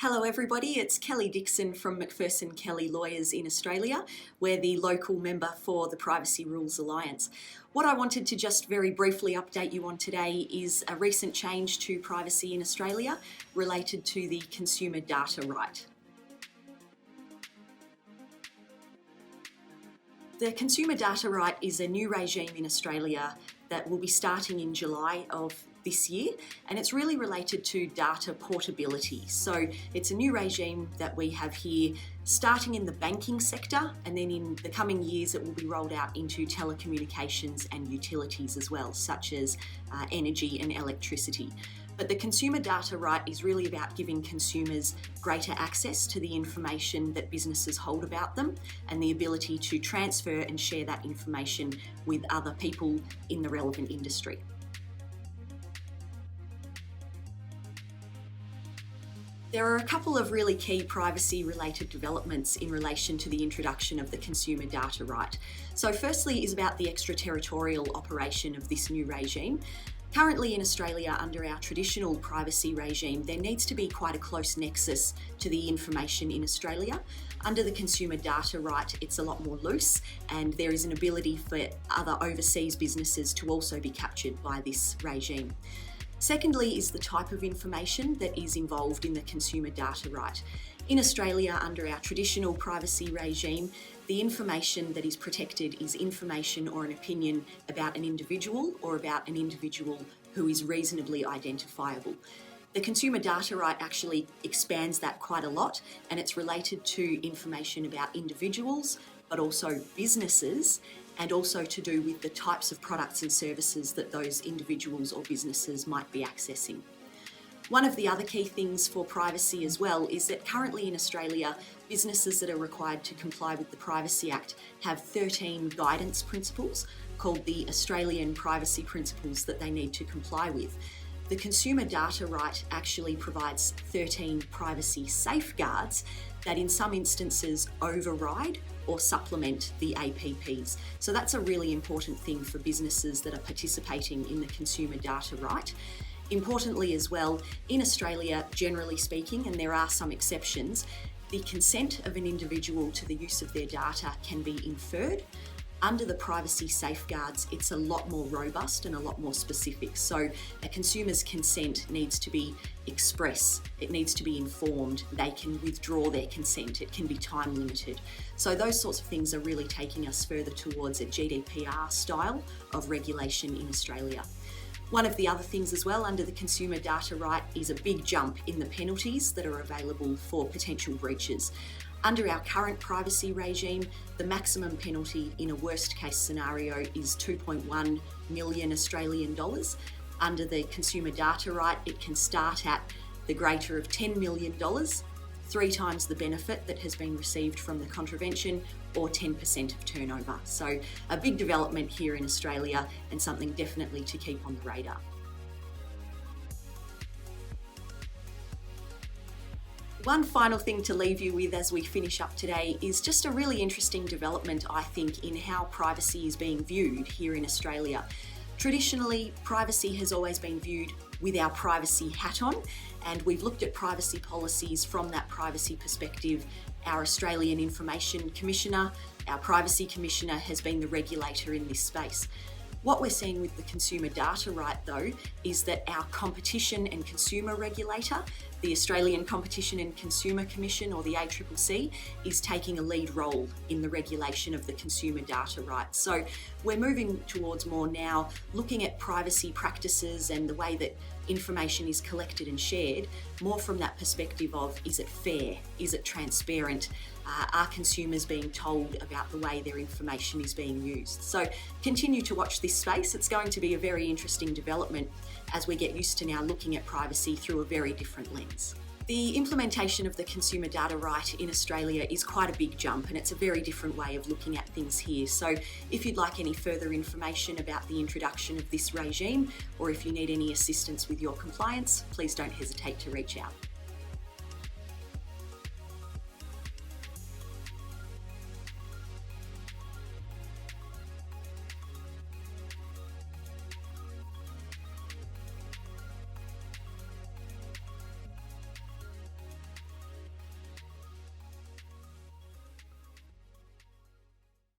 Hello everybody, it's Kelly Dickson from Macpherson Kelley Lawyers in Australia. We're the local member for the PrivacyRules Alliance. What I wanted to just very briefly update you on today is a recent change to privacy in Australia related to the consumer data right. The consumer data right is a new regime in Australia that will be starting in July of this year, and it's really related to data portability. So it's a new regime that we have here starting in the banking sector, and then in the coming years it will be rolled out into telecommunications and utilities as well, such as energy and electricity. But the consumer data right is really about giving consumers greater access to the information that businesses hold about them and the ability to transfer and share that information with other people in the relevant industry. There are a couple of really key privacy-related developments in relation to the introduction of the consumer data right. So firstly is about the extraterritorial operation of this new regime. Currently in Australia, under our traditional privacy regime, there needs to be quite a close nexus to the information in Australia. Under the consumer data right, it's a lot more loose, and there is an ability for other overseas businesses to also be captured by this regime. Secondly is the type of information that is involved in the consumer data right. In Australia, under our traditional privacy regime, the information that is protected is information or an opinion about an individual or about an individual who is reasonably identifiable. The consumer data right actually expands that quite a lot, and it's related to information about individuals, but also businesses, and also to do with the types of products and services that those individuals or businesses might be accessing. One of the other key things for privacy as well is that currently in Australia, businesses that are required to comply with the Privacy Act have 13 guidance principles called the Australian Privacy Principles that they need to comply with. The consumer data right actually provides 13 privacy safeguards that in some instances override or supplement the APPs. So that's a really important thing for businesses that are participating in the consumer data right. Importantly as well, in Australia, generally speaking, and there are some exceptions, the consent of an individual to the use of their data can be inferred. Under the privacy safeguards, it's a lot more robust and a lot more specific. So a consumer's consent needs to be express, it needs to be informed, they can withdraw their consent, it can be time limited. So those sorts of things are really taking us further towards a GDPR style of regulation in Australia. One of the other things as well under the consumer data right is a big jump in the penalties that are available for potential breaches. Under our current privacy regime, the maximum penalty in a worst case scenario is 2.1 million Australian dollars. Under the consumer data right, it can start at the greater of $10 million, 3 times the benefit that has been received from the contravention, or 10% of turnover. So a big development here in Australia and something definitely to keep on the radar. One final thing to leave you with as we finish up today is just a really interesting development, I think, in how privacy is being viewed here in Australia. Traditionally, privacy has always been viewed with our privacy hat on, and we've looked at privacy policies from that privacy perspective. Our Australian Information Commissioner, our Privacy Commissioner, has been the regulator in this space. What we're seeing with the consumer data right, though, is that our competition and consumer regulator, the Australian Competition and Consumer Commission, or the ACCC, is taking a lead role in the regulation of the consumer data right. So we're moving towards more now looking at privacy practices and the way that information is collected and shared, more from that perspective of, is it fair? Is it transparent? Are consumers being told about the way their information is being used? So continue to watch this space. It's going to be a very interesting development as we get used to now looking at privacy through a very different lens. The implementation of the consumer data right in Australia is quite a big jump, and it's a very different way of looking at things here. So if you'd like any further information about the introduction of this regime, or if you need any assistance with your compliance, please don't hesitate to reach out.